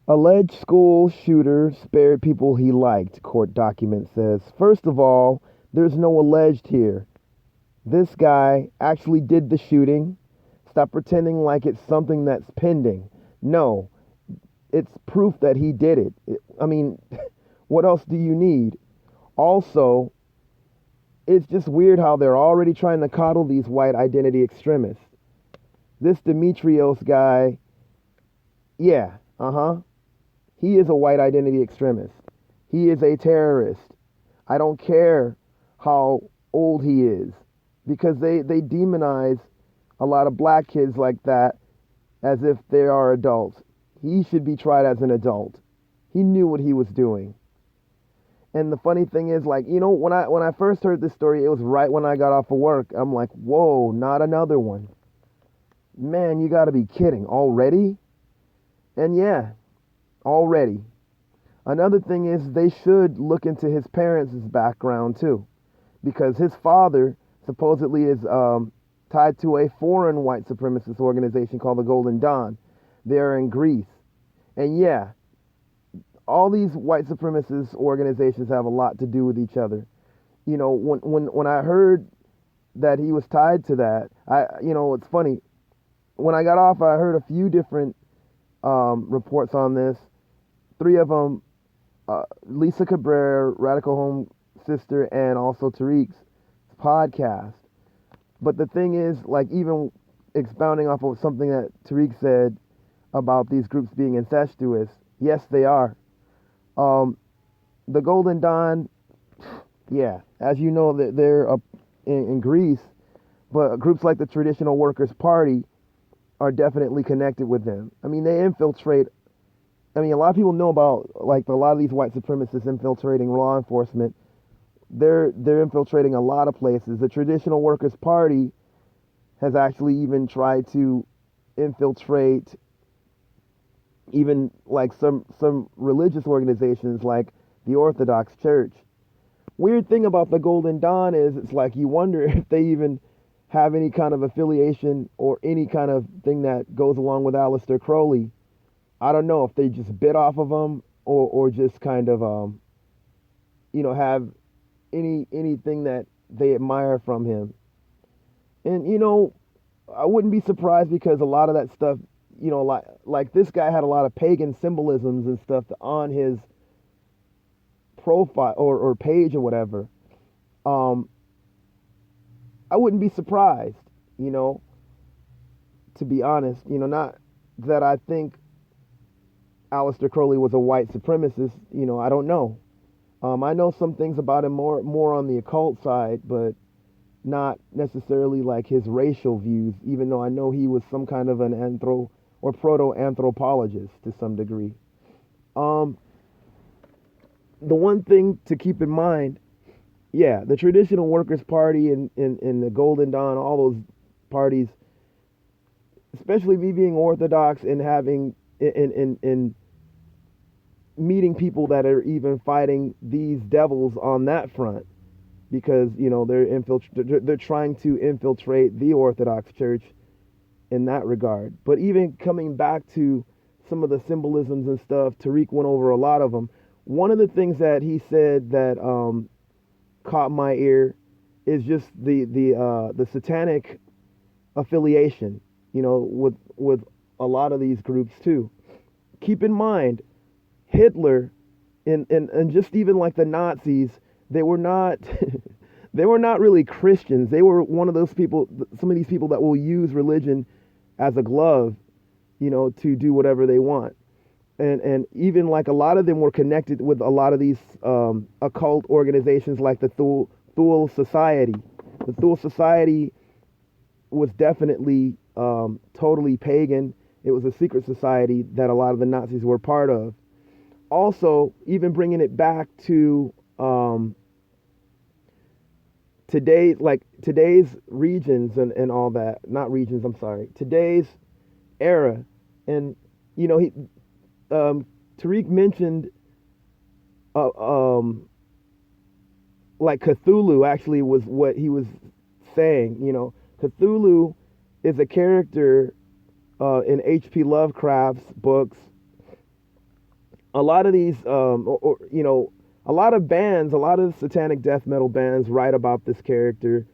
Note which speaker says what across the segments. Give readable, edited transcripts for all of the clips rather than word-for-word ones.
Speaker 1: Alleged school shooter spared people he liked, court document says. First of all, there's no alleged here. This guy actually did the shooting. Stop pretending like it's something that's pending. No, it's proof that he did it. I mean, what else do you need? Also, it's just weird how they're already trying to coddle these white identity extremists. This Demetrios guy, yeah, he is a white identity extremist. He is a terrorist. I don't care how old he is because they demonize a lot of black kids like that as if they are adults. He should be tried as an adult. He knew what he was doing. And the funny thing is, like, when I first heard this story, it was right when I got off of work. I'm like, whoa, not another one. Man, you got to be kidding. Already? And yeah, already. Another thing is they should look into his parents' background too, because his father supposedly is tied to a foreign white supremacist organization called the Golden Dawn. They're in Greece. And yeah, all these white supremacist organizations have a lot to do with each other. When I heard that he was tied to that, it's funny. When I got off, I heard a few different reports on this. Three of them, Lisa Cabrera, Radical Home Sister, and also Tariq's podcast. But the thing is, like, even expounding off of something that Tariq said about these groups being incestuous, yes, they are. The Golden Dawn, yeah, as you know, they're up in Greece, but groups like the Traditional Workers' Party are definitely connected with them. I mean, they infiltrate. I mean, a lot of people know about, like, a lot of these white supremacists infiltrating law enforcement. They're infiltrating a lot of places. The Traditional Workers' Party has actually even tried to infiltrate even like some religious organizations like the Orthodox Church. Weird thing about the Golden Dawn is it's like you wonder if they even have any kind of affiliation or any kind of thing that goes along with Aleister Crowley. I don't know if they just bit off of him or just kind of have anything that they admire from him. And I wouldn't be surprised because a lot of that stuff, like this guy had a lot of pagan symbolisms and stuff on his profile or page or whatever. Um, I wouldn't be surprised, you know, to be honest. Not that I think Aleister Crowley was a white supremacist. I don't know. I know some things about him more on the occult side, but not necessarily like his racial views, even though I know he was some kind of an or proto-anthropologist to some degree. Um, the one thing to keep in mind, yeah, the Traditional Workers' Party and the Golden Dawn, all those parties, especially me being Orthodox and having in meeting people that are even fighting these devils on that front, because they're trying to infiltrate the Orthodox Church in that regard. But even coming back to some of the symbolisms and stuff, Tariq went over a lot of them. One of the things that he said that caught my ear is just the satanic affiliation, with a lot of these groups too. Keep in mind, Hitler and just even like the Nazis, they were not they were not really Christians. They were one of those people, some of these people that will use religion as a glove, to do whatever they want. And even like a lot of them were connected with a lot of these occult organizations like the Thule Society. The Thule Society was definitely totally pagan. It was a secret society that a lot of the Nazis were part of. Also, even bringing it back to today's regions and all that, not regions, I'm sorry, today's era. And he Tariq mentioned uh, um like Cthulhu actually was what he was saying. Cthulhu is a character in H.P. Lovecraft's books, a lot of these, a lot of bands, a lot of satanic death metal bands write about this character.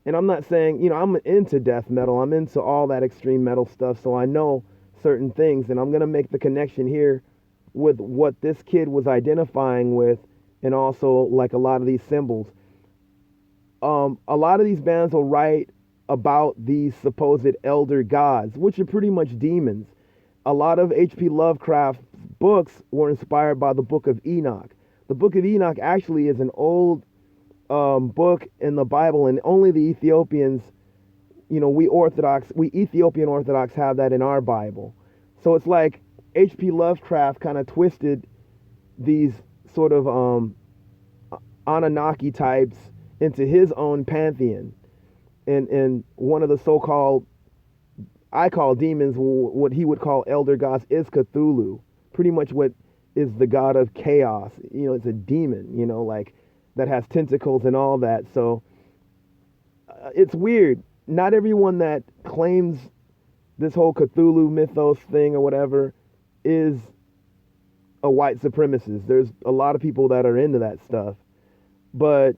Speaker 1: And I'm not saying, I'm into death metal. I'm into all that extreme metal stuff. So I know certain things. And I'm going to make the connection here with what this kid was identifying with, and also like a lot of these symbols. A lot of these bands will write about these supposed elder gods, which are pretty much demons. A lot of H.P. Lovecraft's books were inspired by the Book of Enoch. The Book of Enoch actually is an old book in the Bible, and only the Ethiopians, we Ethiopian Orthodox have that in our Bible. So it's like H.P. Lovecraft kind of twisted these sort of Anunnaki types into his own pantheon. And one of the so-called, I call demons, what he would call elder gods, is Cthulhu. Pretty much what is the god of chaos. It's a demon, like that has tentacles and all that. So it's weird. Not everyone that claims this whole Cthulhu mythos thing or whatever is a white supremacist. There's a lot of people that are into that stuff. But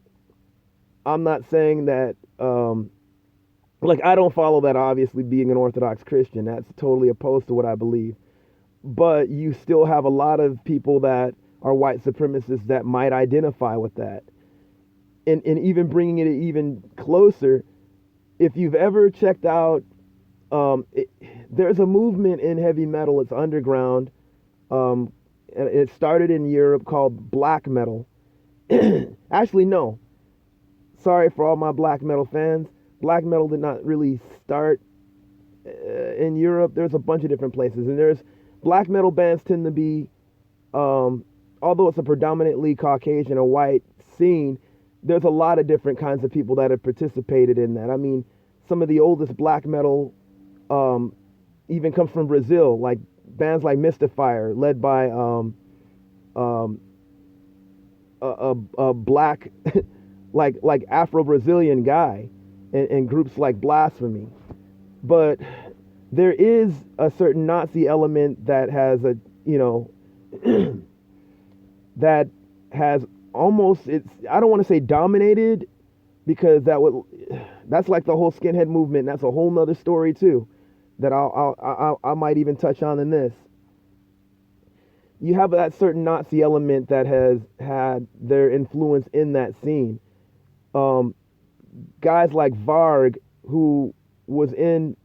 Speaker 1: I'm not saying that, I don't follow that, obviously, being an Orthodox Christian. That's totally opposed to what I believe. But you still have a lot of people that are white supremacists that might identify with that. And even bringing it even closer, if you've ever checked out, there's a movement in heavy metal, it's underground, and it started in Europe, called black metal. Actually, no. Sorry for all my black metal fans. Black metal did not really start in Europe. There's a bunch of different places. And there's black metal bands tend to be, although it's a predominantly Caucasian or white scene, there's a lot of different kinds of people that have participated in that. I mean, some of the oldest black metal even comes from Brazil, like bands like Mystifier, led by a black like Afro-Brazilian guy, and groups like Blasphemy. But there is a certain Nazi element that has that has almost, I don't want to say dominated, because that's like the whole skinhead movement. That's a whole nother story too, that I might even touch on in this. You have that certain Nazi element that has had their influence in that scene. Guys like Varg, who was in,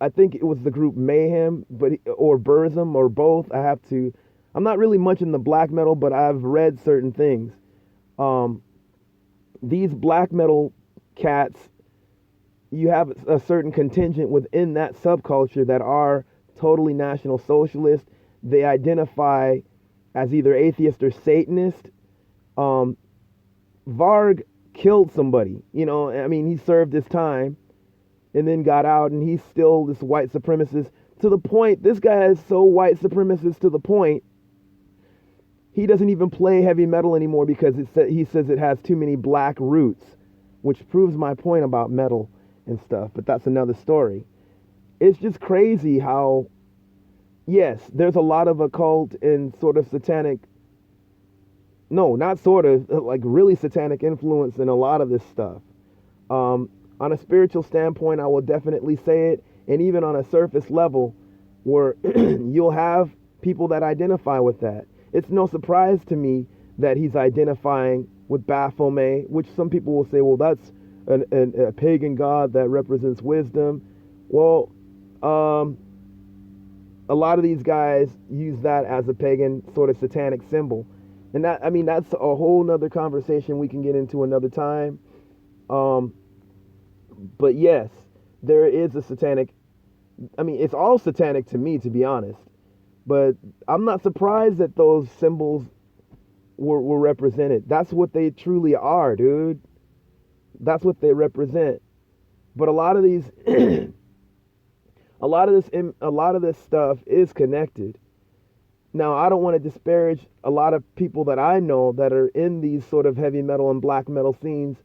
Speaker 1: I think it was the group Mayhem, or Burzum, or both. I'm not really much in the black metal, but I've read certain things. These black metal cats, you have a certain contingent within that subculture that are totally National Socialist. They identify as either atheist or Satanist. Varg killed somebody, he served his time and then got out, and he's still this white supremacist, to the point, this guy is so white supremacist to the point, he doesn't even play heavy metal anymore because he says it has too many black roots, which proves my point about metal and stuff, but that's another story. It's just crazy how, yes, there's a lot of occult and sort of satanic, no, not sort of, like really satanic influence in a lot of this stuff. On a spiritual standpoint, I will definitely say it, and even on a surface level, where you'll have people that identify with that. It's no surprise to me that he's identifying with Baphomet, which some people will say, well, that's a pagan god that represents wisdom. Well, a lot of these guys use that as a pagan sort of satanic symbol. And that's a whole nother conversation we can get into another time. But yes, there is a satanic, it's all satanic to me, to be honest. But I'm not surprised that those symbols were represented. That's what they truly are, dude. That's what they represent. But a lot of these, a lot of this stuff is connected. Now, I don't want to disparage a lot of people that I know that are in these sort of heavy metal and black metal scenes,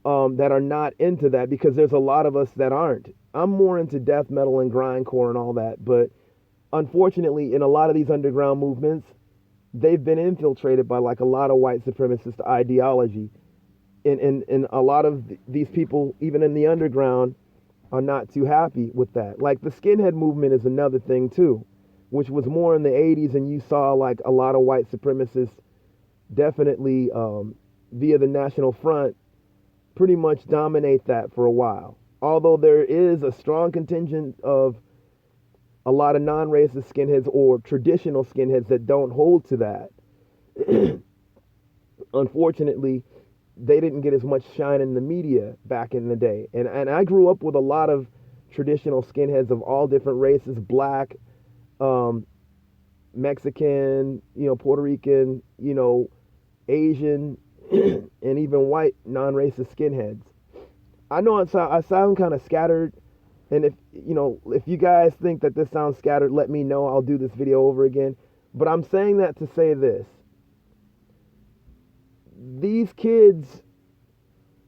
Speaker 1: that are not into that, because there's a lot of us that aren't. I'm more into death metal and grindcore and all that, but unfortunately, in a lot of these underground movements, they've been infiltrated by like a lot of white supremacist ideology, and a lot of these people, even in the underground, are not too happy with that. Like the skinhead movement is another thing too, which was more in the 80s, and you saw like a lot of white supremacists definitely via the National Front pretty much dominate that for a while. Although there is a strong contingent of a lot of non-racist skinheads or traditional skinheads that don't hold to that. Unfortunately, they didn't get as much shine in the media back in the day. And I grew up with a lot of traditional skinheads of all different races, black, um, Mexican, Puerto Rican, Asian, and even white non-racist skinheads. I know I sound kind of scattered, and if you guys think that this sounds scattered, let me know. I'll do this video over again. But I'm saying that to say this. These kids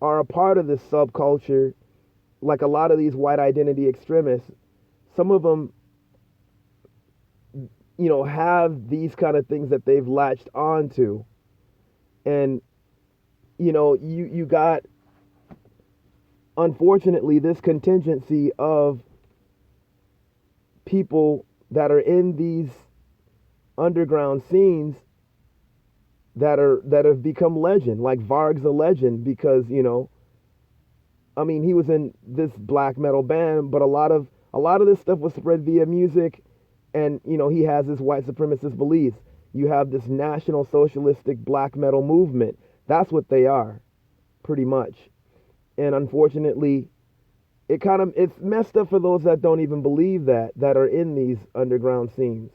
Speaker 1: are a part of this subculture, like a lot of these white identity extremists. Some of them, have these kind of things that they've latched onto. And, you got, unfortunately, this contingency of people that are in these underground scenes that have become legend. Like Varg's a legend because, I mean, he was in this black metal band, but a lot of this stuff was spread via music, and he has his white supremacist beliefs. You have this national socialistic black metal movement. That's what they are, pretty much. And unfortunately, it's messed up for those that don't even believe that are in these underground scenes.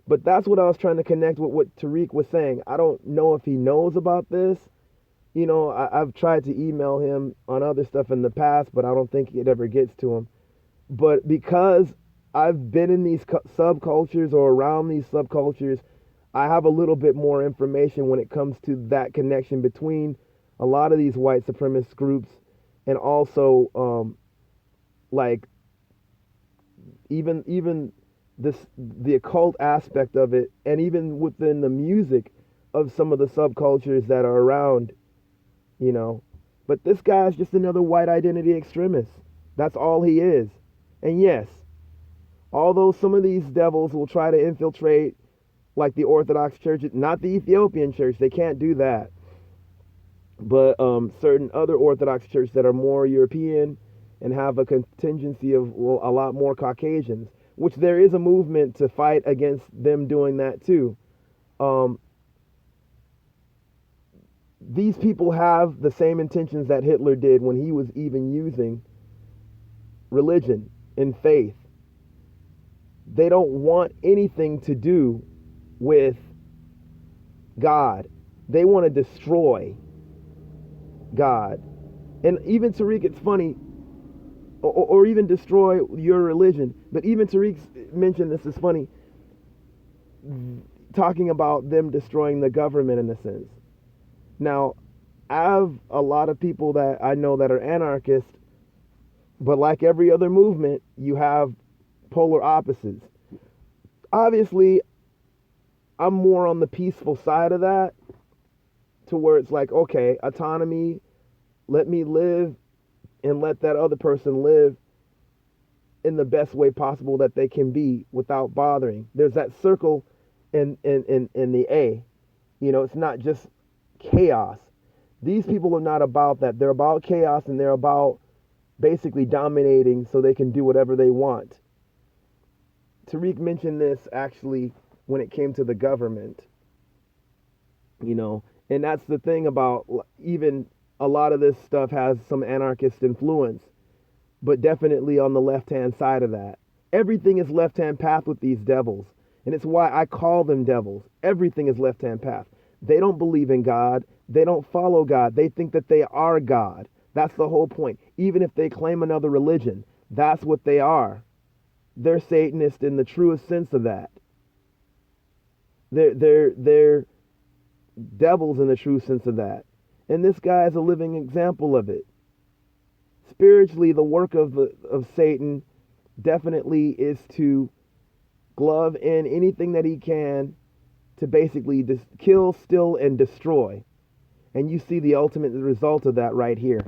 Speaker 1: But that's what I was trying to connect with what Tariq was saying. I don't know if he knows about this. I've tried to email him on other stuff in the past, but I don't think it ever gets to him. But because I've been in these subcultures or around these subcultures, I have a little bit more information when it comes to that connection between a lot of these white supremacist groups and also like even the occult aspect of it, and even within the music of some of the subcultures that are around, But this guy's just another white identity extremist. That's all he is. And yes, although some of these devils will try to infiltrate like the Orthodox Church, not the Ethiopian Church, they can't do that. But certain other Orthodox churches that are more European and have a contingency of a lot more Caucasians, which there is a movement to fight against them doing that too. These people have the same intentions that Hitler did when he was even using religion and faith. They don't want anything to do with God. They want to destroy God. And even Tariq, it's funny, or even destroy your religion. But even Tariq mentioned this is funny, talking about them destroying the government in a sense. Now, I have a lot of people that I know that are anarchists, but like every other movement, you have polar opposites. Obviously, I'm more on the peaceful side of that, to where it's like, okay, autonomy, let me live and let that other person live in the best way possible that they can be without bothering. There's that circle in the A. It's not just chaos. These people are not about that. They're about chaos, and they're about basically dominating so they can do whatever they want. Tariq mentioned this actually when it came to the government, and that's the thing about even a lot of this stuff has some anarchist influence, but definitely on the left-hand side of that. Everything is left-hand path with these devils, and it's why I call them devils. Everything is left-hand path. They don't believe in God. They don't follow God. They think that they are God. That's the whole point. Even if they claim another religion, that's what they are. They're Satanist in the truest sense of that. They're devils in the true sense of that. And this guy is a living example of it. Spiritually, the work of Satan definitely is to glove in anything that he can to basically kill, steal, and destroy. And you see the ultimate result of that right here.